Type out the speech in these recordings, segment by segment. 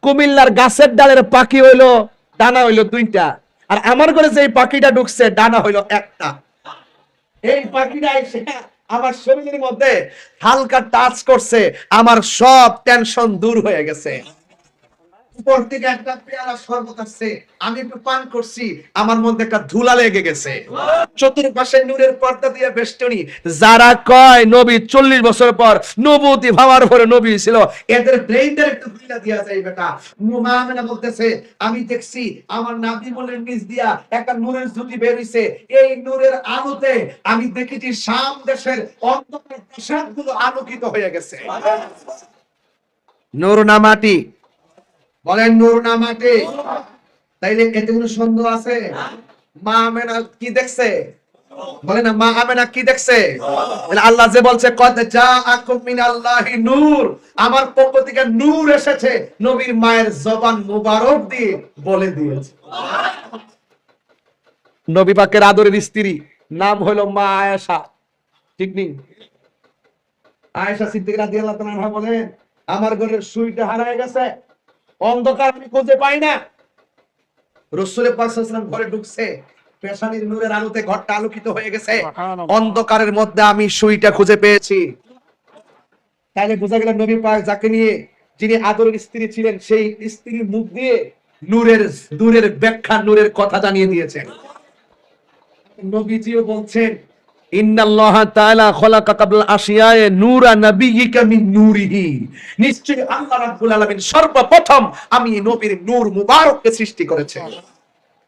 কুমিল্লার গাছের ডালের পাখি হইলো ডানা হইলো 2টা, আর আমার ঘরে যে পাখিটা ঢুকছে ডানা হইলো 1টা। এই পাখিটা এসে আমার শরীরের মধ্যে হালকা টাচ করছে, আমার সব টেনশন দূর হয়ে গেছে। উপর থেকে একটা পেয়ালা শরবত আসছে, আমি একটু পান করছি, আমার মধ্যে একটা ধুলা লেগে গেছে। চতুর্পাশে নূরের পর্দা দিয়ে বেষ্টনী। যারা কয় নবী 40 বছর পর নবুয়তি ভাবার পরে নবী ছিল, এদের ব্রেইনটা একটু খুলে দেয়া যায় বেটা। মা আমেনা বলতেছে, আমি দেখছি আমার নাভি মূলের নিচ দিয়া একটা নূরের জ্যোতি বের হইছে, এই নূরের আলোতে আমি দেখেছি শাম দেশের অন্ধকার প্রাসাদগুলো আলোকিত হয়ে গেছে। নূর না মাটি? বলেন নূর না মাটি? তাইলে এতে কোনো সন্দেহ আছে? মা আমেনা কি দেখছে? বলেন না, মা আমেনা কি দেখছে? আল্লাহ যে বলছে কদ জাআকুম মিনাল্লাহি নূর, আমার পক্ষ থেকে নূর এসেছে, নবীর মায়ের জবান মুবারক দিয়ে বলে দিয়েছে। নবী পাকের আদরের স্ত্রী নাম হলো মা আয়েশা, ঠিক নেই? আয়েশা সিদ্দিকা রাদিয়াল্লাহু তাআলা আনহা বলেন, আমার ঘরের সুইটা হারিয়ে গেছে, অন্ধকার আমি খুঁজে পাই না। রাসূলের পাক সাল্লাল্লাহু আলাইহি ওয়াসাল্লাম ঘরে ঢুকছে, পেশানির নূরের আলোতে ঘরটা আলোকিত হয়ে গেছে, অন্ধকারের মধ্যে আমি সুইটা খুঁজে পেয়েছি। তাহলে বোঝা গেল নবী পাক যাকে নিয়ে, যিনি আদরের স্ত্রী ছিলেন, সেই স্ত্রীর মুখ দিয়ে নূরের ব্যাখ্যা, নূরের কথা জানিয়ে দিয়েছেন। নবীজিও বলছেন, ইন্নাল্লাহা তাআলা খলাকা কাবলা আশিয়ায়ে নূরা নাবিয়িকা মিন নূরিহি, নিশ্চয়ই আল্লাহ রাব্বুল আলামিন সর্বপ্রথম আমি নবীর নূর মুবারককে সৃষ্টি করেছেন।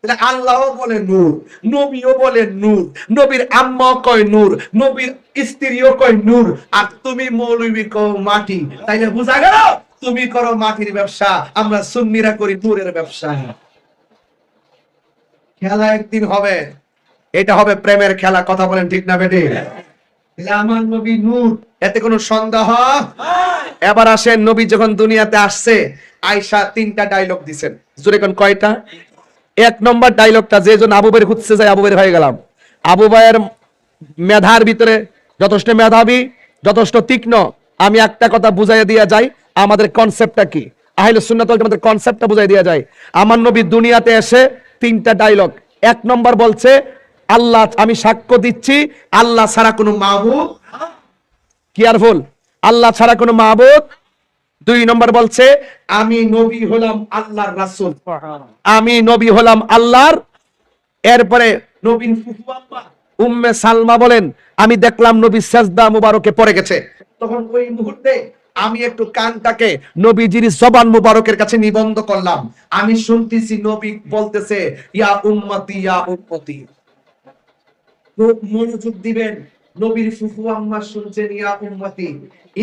তাহলে আল্লাহও বলে নূর, নবীও বলে নূর, নবীর আম্মাও কয় নূর, নবীর স্ত্রীও কয় নূর, আর তুমি মৌলবী কও মাটি। তাইলে বোঝা গেল তুমি করো মাটির ব্যবসা, আমরা সুন্নিরা করি নূরের ব্যবসা। খেলা একদিন হবে, এটা হবে প্রেমের খেলা। কথা বলেন ঠিক না বেটি? আমার নবী নূর, এতে কোনো সন্দেহ? এবার আসেন, নবী যখন দুনিয়াতে আসছে, আয়েশা 3টা ডায়লগ দিবেন। জোরে কোন কয়টা? 1 নম্বর ডায়লগটা, যে জন আবু বকর খুঁজতে যায় আবু বকর হয়ে গেলাম। আবু বকরের মেধার ভিতরে যথেষ্ট মেধাবী, যথেষ্ট তীক্ষ্ণ। আমি একটা কথা বুঝাইয়া দিয়া যাই, আমাদের কনসেপ্টটা কি, আহলে সুন্নাত ওয়াল জামাতের কনসেপ্টটা বুঝাই দিয়া যায়। আমার নবী দুনিয়াতে এসে 3টা ডায়লগ। 1 নম্বর বলছে, আল্লাহ, আমি সাক্ষ্য দিচ্ছি আল্লাহ ছাড়া কোনো মাবুদ, কেয়ারফুল, আল্লাহ ছাড়া কোনো মাবুদ। 2 নম্বর বলছে, আমি নবী হলাম আল্লাহর রাসূল, আমি নবী হলাম আল্লাহর। এরপরে নবীর ফুফু আম্মা উম্মে সালমা বলেন, আমি দেখলাম নবী সিজদা মুবারকে পড়ে গেছে, তখন ওই মুহূর্তে আমি একটু কানটাকে নবীজির জবান মুবারকের কাছে নিবন্ধ করলাম। আমি শুনতেছি নবী বলতেছে, ইয়া উম্মতি ইয়া উম্মতি। খুব মনোযোগ দিবেন, নবীর ফুফু আম্মা শুনছেন ইয়া উম্মতি।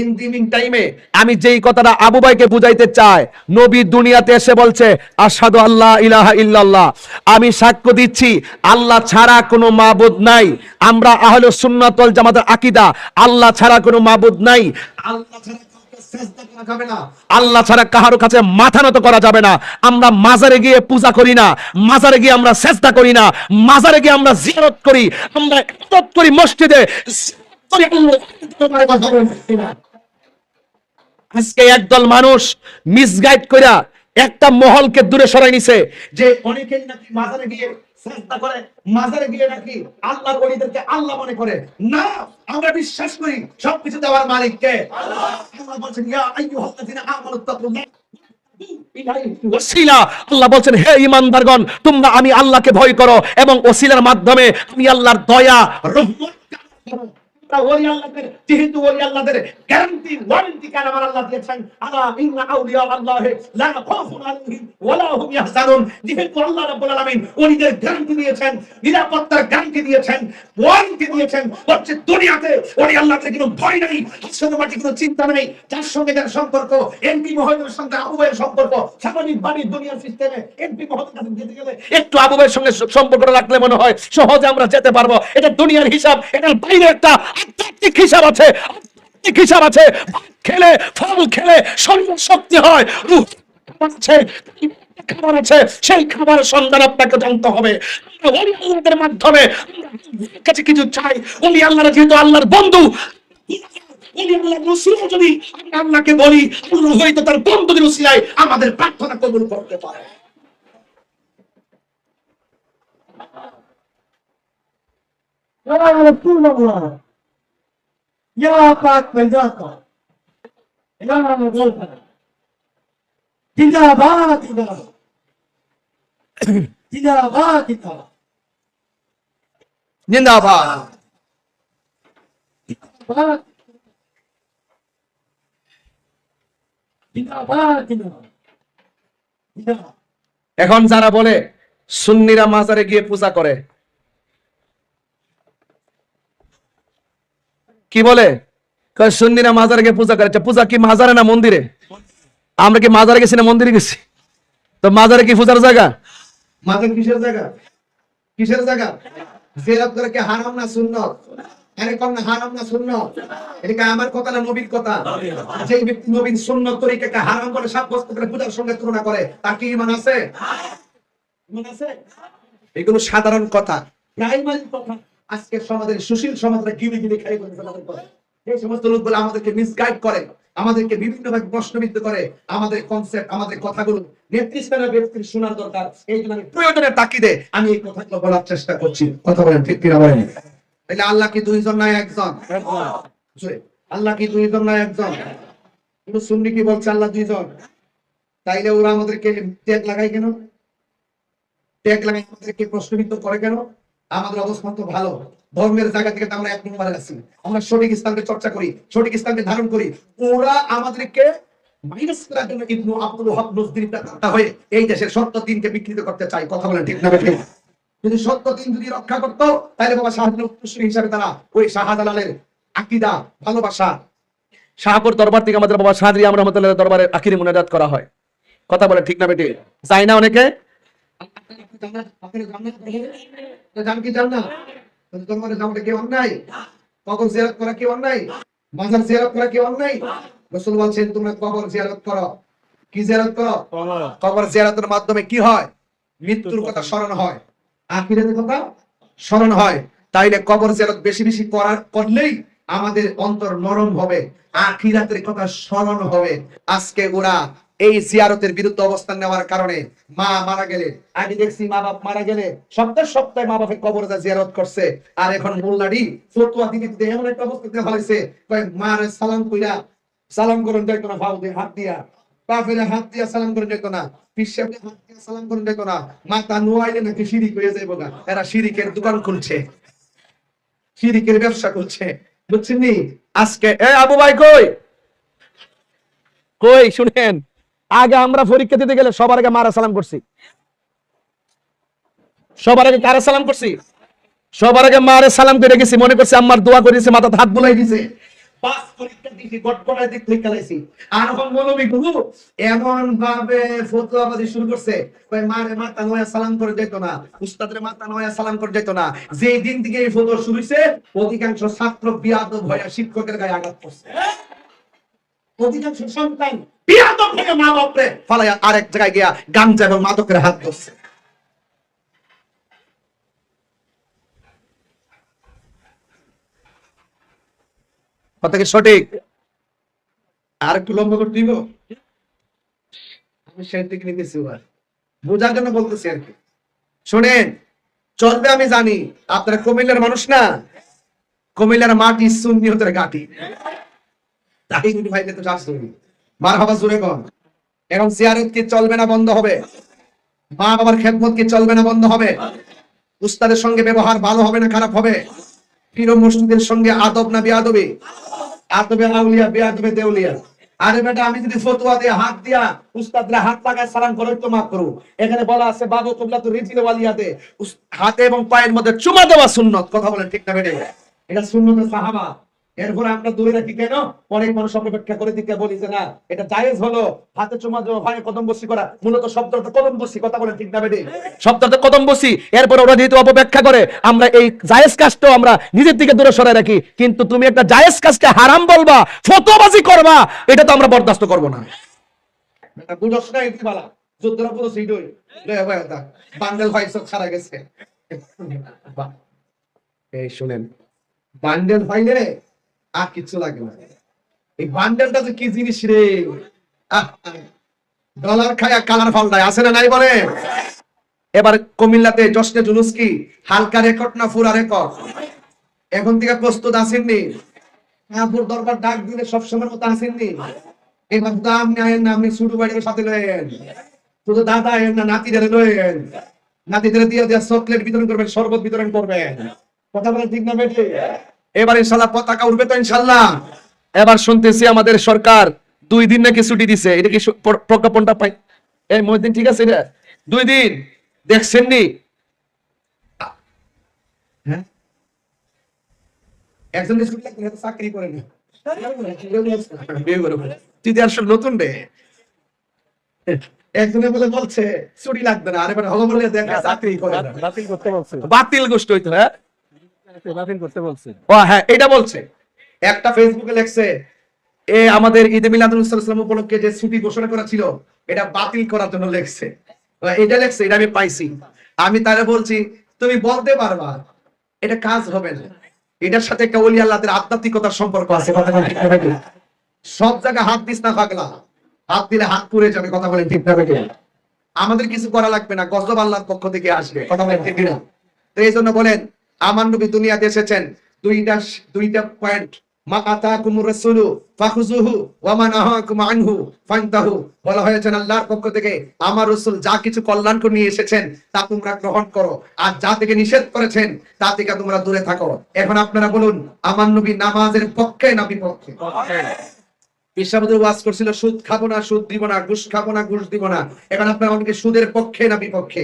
ইন দি মিন টাইমে আমি যেই কথাটা আবু বাইকে বুঝাইতে চাই, নবী দুনিয়াতে এসে বলছে, আশহাদু আল্লা ইলাহা ইল্লাল্লাহ, আমি সাক্ষ্য দিচ্ছি আল্লাহ ছাড়া কোনো মাবুদ নাই। আমরা আহলে সুন্নাত ওয়াল জামাতের আকীদা, আল্লাহ ছাড়া কোনো মাবুদ নাই, আল্লাহ ছাড়া সেজদা করা যাবে না, আল্লাহ ছাড়া কারো কাছে মাথা নত করা যাবে না। আমরা মাজারে গিয়ে পূজা করি না, মাজারে গিয়ে আমরা সেজদা করি না, মাজারে গিয়ে আমরা জিয়ারত করি, আমরা ইবাদত করি মসজিদে। আজকে একদল মানুষ মিসগাইড কইরা একটা মহলকে দূরে সরাই নিছে, যে অনেকেই নাকি মাজারে গিয়ে সেজদা করে, মাজারে গিয়ে নাকি আল্লাহর ওলিদেরকে আল্লাহ মনে করে। না, আমরা বিশ্বাস করি সবকিছু দেওয়ার মালিক কে? আল্লাহ। আল্লাহ বলেন, ইয়া আইয়ুহাল্লাযিনা আমানু তাকুল্লাহ ওয়াসিলা। আল্লাহ বলেন, হে ঈমানদারগণ, তোমরা আমি আল্লাহকে ভয় করো এবং ওসিলার মাধ্যমে আমি আল্লাহর দয়া রহমত করো। ওলি আল্লাহদের, যেহেতু ওলি আল্লাহদের গ্যারান্টি ওয়ারেন্টি কেন আমার আল্লাহ দিয়েছেন, আলা ইন্না আউলিয়া আল্লাহি লা খাউফুন আলাইহিম ওয়া লা হুম ইয়াহজানুন। যেহেতু আল্লাহ রাব্বুল আলামিন ওলিদের গ্যারান্টি দিয়েছেন, নিরাপত্তার গ্যারান্টি দিয়েছেন, ওয়ারেন্টি দিয়েছেন, হচ্ছে দুনিয়াতে ওলি আল্লাহদের কোনো ভয় নাই, শুধুমাত্র কোনো চিন্তা নেই। যার সঙ্গে যার সম্পর্ক, এমপি মহোদয়ের সঙ্গে আবু ভাইয়ের সম্পর্ক, স্বাভাবিক ভাবে দুনিয়ার সিস্টেমে এমপি মহোদয়ের কাছে যেতে গেলে একটু আবু ভাইয়ের সঙ্গে সম্পর্কটা রাখলে মনে হয় সহজে আমরা যেতে পারবো। এটা দুনিয়ার হিসাব, এটার বাইরে একটা আধ্যাত্মিক হিসাব আছে, আধ্যাত্মিক হিসাব আছে। খেলে, ফল খেলে শরীরের শক্তি হয়, রূহ আছে, খাবার আছে, সেই খাবারের সন্ধান আপনাকে জানতে হবে। ওলি আল্লাহদের মাধ্যমে কাছে কিছু চাই, ওলি আল্লাহরা যেহেতু আল্লাহর বন্ধু, যদি আল্লাহকে বলি, আল্লাহ হয়তো তার বন্ধুদের উসিলায় আমাদের প্রার্থনা কবুল করতে পারে। জিন্দাবাদ। এখন যারা বলে সুন্নিরা মাজারে গিয়ে পূজা করে, কি বলে? সুন্নিরা মাজারে গিয়ে পূজা করে। পূজা কি মাজারে না মন্দিরে? আমরা কি মাজারে গেছি না মন্দিরে গেছি? তো মাজারে কি পূজার জায়গা? মাজার কিসের জায়গা? কিসের জায়গা? জিয়ারত করে কি হারাম না সুন্নত? আরে কোন হারাম না সুন্নত? এটা কি আমার কথা না নবীর কথা? যে ব্যক্তি নবীর সুন্নত তরিকাকে হারাম করে সাব্যস্ত করে পূজার সঙ্গে তুলনা করে, তার কি ঈমান আছে? ঈমান আছে? এগুলো সাধারণ কথা, প্রাইমারি কথা। আজকে সমাজের সুশীল সমাজরা গিলে গিলে খাই করে ফেলার পরে এই সমস্ত লোকগুলো আমাদেরকে মিসগাইড করে, আমাদেরকে বিভিন্নভাবে প্রশ্নবিদ্ধ করে। আমাদের কনসেপ্ট, আমাদের কথাগুলো নেতৃস্থানীয় ব্যক্তির শোনার দরকার। এই জন্য আমি প্রয়োজনের তাকিদে আমি এই কথাগুলো বলার চেষ্টা করছি। কথা বলেন ঠিক কিনা বলেন? তাহলে আল্লাহ কি দুইজন না একজন? আল্লাহ কি দুইজন না একজন? কিন্তু সুন্নি কি বলছে আল্লাহ দুইজন? তাইলে ওরা আমাদেরকে ট্যাগ লাগায় কেন? ট্যাগ লাগায় আমাদেরকে প্রশ্নবিদ্ধ করে কেন? আমাদের অবস্থান তো ভালো, ধর্মের জায়গা থেকে আমরা এক নম্বরে আছি। আমরা সঠিক ইসলামকে চর্চা করি, সঠিক ইসলামকে ধারণ করি। ওরা আমাদেরকে মাইনাস করার জন্য ইবনু আব্দুল ওয়াহাব নজদীর কথা হয়ে এই দেশের সত্য দিনকে বিকৃত করতে চায়। কথা বলেন ঠিক না ঠিক? যদি সত্য দিন যদি রক্ষা করতো, তাহলে বাবা শাহজালাল উত্তরসূরি হিসাবে তারা ওই শাহজালালের আকীদা, ভালোবাসা, শাহপুর দরবার থেকে আমাদের বাবা শাহরি আমরা রহমাতুল্লাহ দরবারে আখিরি মুনাজাত করা হয়। কথা বলেন ঠিক না বেটি? চাই না অনেকে? জান কি জান না? দরবারে যাওয়াটা কি অন্যায়? কবর জিয়ারত করা কি অন্যায়? মাজার জিয়ারত করা কি অন্যায়? রাসূল বলেছেন তোমরা কবর জিয়ারত করো। কি জিয়ারত করো? কবর জিয়ারতের মাধ্যমে কি হয়? মৃত্যুর কথা স্মরণ হয়, আখিরাতের কথা স্মরণ হয়। তাইলে কবর জিয়ারত বেশি বেশি করলেই আমাদের অন্তর নরম হবে, আখিরাতের কথা স্মরণ হবে। আজকে ওরা এই জিয়ারতের বিরুদ্ধে অবস্থান নেওয়ার কারণে মা মারা গেলে, আমি দেখছি মা বাপ মারা গেলে সপ্তাহে সপ্তাহে মা বাপের কবরে জিয়ারত করছে। আর এখন মোল্লাডি ফতোয়া দিতে এমন একটা অবস্থা হয়েছে, মারে সালাম কইরা সালাম করুন যাইতো না, ভাও দিয়ে হাত দিয়া, বাপের হাত দিয়া সালাম করুন যাইতো না, পিসাবে হাত দিয়া সালাম করুন যাইতো না। মাথা নোয়াইলে নাকি শিরিক হয়ে যাইবো গা। এরা শিরিকের দোকান খুলছে, শিরিকের ব্যবসা করছে, বুঝছেন নি? আজকে আবু ভাই কই কই শুনেন, আগে আমরা পরীক্ষা দিতে গেলে সবার আগে মারা সালাম করছি। সবার আগে কারা সালাম করছি? সবার আগে মারে সালাম করে গেছি। মনে করছি আম্মার দোয়া করেছে, মাথাতে হাত বুলাই দিছে। পাস পরীক্ষা দিছি, গটগটায় দিক থেকে লাইছি। আর এখন মৌলবী গুরু এমন ভাবে ফতোয়াবাজি শুরু করছে, কই মারে মাথা নয়া সালাম করে যেত না, উস্তাদের মাথা নয়া সালাম করে যেত না। যেই দিন থেকে এই ফতোয়া শুরু হইছে, অধিকাংশ ছাত্র বিয়াদব হয়ে শিক্ষকের গায়ে আঘাত করছে। অধিকাংশ সন্তান বিয়াদব হয়ে মা বাপরে ফালায়া আরেক জায়গায় গিয়া গাঞ্জা এবং মাদকের হাত ধরছে। কথা কি সঠিক? আর একটু লম্বা করে দিব, আমি সেই দিকে নিতেছি, বোঝার জন্য বলতেছি আর কি। শোনেন, চলবে আমি জানি আপনারা কুমিল্লার মানুষ না, কুমিল্লার মাটি সুন্নিয়তের ঘাটি। তাই ভাইলে তো চাষ করি মারহাবা জোরে কর। এখন জিয়ারত কি চলবে না বন্ধ হবে? মা বাবার খেদমত কি চলবে না বন্ধ হবে? উস্তাদের সঙ্গে ব্যবহার ভালো হবে না খারাপ হবে? পীর মুর্শিদের সঙ্গে আদব না বেয়াদবি? আদবে আউলিয়া বেয়াদবে দেউলিয়া। আরে বেটা, আমি যদি ফতোয়া দিয়ে হাত দিয়া উস্তাদরা হাত লাগায় সালাম করে তো মাফ করো। এখানে বলা আছে বাবু কুবলা তো রিজিল ওয়ালিয়াতে হাতে এবং পায়ের মধ্যে চুমা দেওয়া সুন্নত। কথা বলেন ঠিক না বেটে? এটা সুন্নতে সাহাবা। এরপরে আমরা দূরে রাখি কেন? অনেক মানুষ অপেক্ষা করে দিতে বলি যে না এটা জায়েজ হলো, হাতে চুমা দেওয়া, ভাই কদম বসি করা। মূলত শব্দটা কদম বসি। কথা বলেন ঠিক না বেটে? শব্দটা কদম বসি। এরপর ওরা যেহেতু অপব্যাখ্যা করে, আমরা এই জায়েজ কাজটাও আমরা নিজের দিকে দূরে সরাই রাখি। কিন্তু তুমি একটা জায়েজ কাজকে হারাম বলবা, ফতোয়াবাজি করবা, এটা তো আমরা বরদাস্ত করব না। এটা বুঝছ না? এটি বলা যুদ্ধরা পুরো সিডই রে ভাই, এটা বান্ডেল ভাই সব ছাড়া গেছে। এই শুনেন, বান্ডেল ভাইলে আর কিছু লাগে না। এই বান্ডেলটা যে কি জিনিস রে, ডলার খায়া কালার ফাল্টায়, আছে না নাই বলে। এবার কুমিল্লাতে জশ্নে জুলুস কি হালকা রেকর্ড না পুরা রেকর্ড? এখন থেকে প্রস্তুত আসেননি? আপুর দরবার ডাক দিলে সবসময় মতো আসেননি? এবার তো আপনি আয়েন না, আপনি ছোট বাড়ির সাথে লয়েন, শুধু দাদা আয়েন না, নাতিদের লয়েন, নাতিদের দিয়ে দিয়ে চকলেট বিতরণ করবেন, শরবত বিতরণ করবেন। কথা বলে ঠিক না বেঠে? এবার ইনশাল্লাহ পতাকা উঠবে তো ইনশাল্লাহ। এবার শুনতেছি আমাদের সরকার 2 দিন নাকি ছুটি দিছে, এটা কি প্রজ্ঞাপনটা পাই? এই মহিদিন ঠিক আছে এটা 2 দিন দেখছেন নি? হ্যাঁ, একজন ছুটি লাগলে তো চাকরি করে না, বিয়ে করে ফেলে। তুই তো আসলে নতুন রে। একজনে বলে বলছে ছুটি লাগবে না, আরে মানে হলো বলে দেখ চাকরি করে না, বাতিল করতে বলছে, বাতিল গোষ্ঠ হইতো। হ্যাঁ বাতিল করতে বলছে। ও হ্যাঁ, এটা বলছে। একটা ফেসবুকে লেখছে এ আমাদের ঈদে মিলাদুন নবী সাল্লাল্লাহু আলাইহি ওয়াসাল্লাম উপলক্ষে যে ছুটি ঘোষণা করা ছিল এটা বাতিল করার জন্য লেখছে। এটা লেখছে, এটা আমি পাইছি। আমি তারে বলছি তুমি বলতে পারবা এটা কাজ হবে না, এটার সাথে একটা ওলি আল্লাহদের আধ্যাত্মিকতার সম্পর্ক আছে। কথা বলেন ঠিক না বেঠে? সব জায়গায় হাত দিস না পাগলা, হাত দিলে হাত পুড়ে যাবে। কথা বলেন ঠিক না বেঠে? আমাদের কিছু করা লাগবে না, গজব আল্লাহর পক্ষ থেকে আসবে। কথা বলেন ঠিক না? তো এই জন্য বলেন আমার নবী দুনিয়াতে এসেছেন দুইটা পয়েন্ট, মা আতাকুমুর রাসূলু ফাখুযুহু ওয়া মা নাহাকুম আনহু ফান্তাহু। বলা হয়েছে আল্লাহর পক্ষ থেকে আমার রাসূল যা কিছু কল্যাণ করে নিয়ে এসেছেন তা তোমরা গ্রহণ করো, আর যা থেকে নিষেধ করেছেন তা থেকে তোমরা দূরে থাকো। এখন আপনারা বলুন আমার নবী নামাজের পক্ষে না বিপক্ষে? বিশ্ববুদ্ধ ওয়াজ করছিল সুদ খাবো না, সুদ দিব না, ঘুষ খাবো না, ঘুষ দিব না। এখন আপনারা অনেকে সুদের পক্ষে না বিপক্ষে?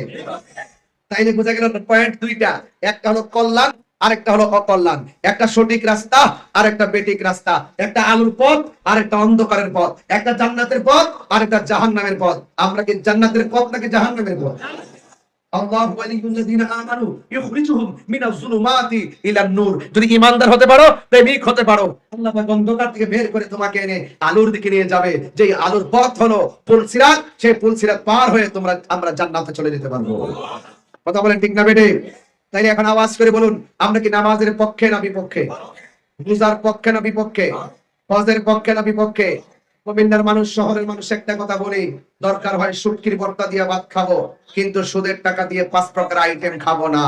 তাইলে বোঝা গেল পয়েন্ট দুইটা, একটা হলো কল্যাণ আর একটা হলো অকল্যাণ, একটা সঠিক রাস্তা আর একটা বেঠিক রাস্তা, একটা আলোর পথ আর একটা অন্ধকারের পথ, একটা জান্নাতের পথ আর একটা জাহান্নামের পথ। আমরা কি জান্নাতের পথ নাকি জাহান্নামের পথ? আল্লাহু ওয়ালিয়ুল্লাযিনা আমানু ইখরিজুহুম মিনাজ যুলুমাতি ইলান নূর। যদি ঈমানদার হতে পারো, প্রেমিক হতে পারো, আল্লাহ পাক অন্ধকার থেকে বের করে তোমাকে এনে আলোর দিকে নিয়ে যাবে। যেই আলোর পথ হলো পুল সিরাত, সেই পুল সিরাত পার হয়ে আমরা জান্নাতে চলে যেতে পারবো। কথা বলেন ঠিক না বেটে? তাই এখন আওয়াজ করে বলুন আমরা কি নামাজের পক্ষে না বিপক্ষে? রোজার পক্ষে না বিপক্ষে? হজের পক্ষে না বিপক্ষে? কুমিল্লার মানুষ, শহরের মানুষ একটা কথা বলি, দরকার হয় শুটকির ভর্তা দিয়ে ভাত খাবো, কিন্তু সুদের টাকা দিয়ে 5 প্রকার আইটেম খাবো না।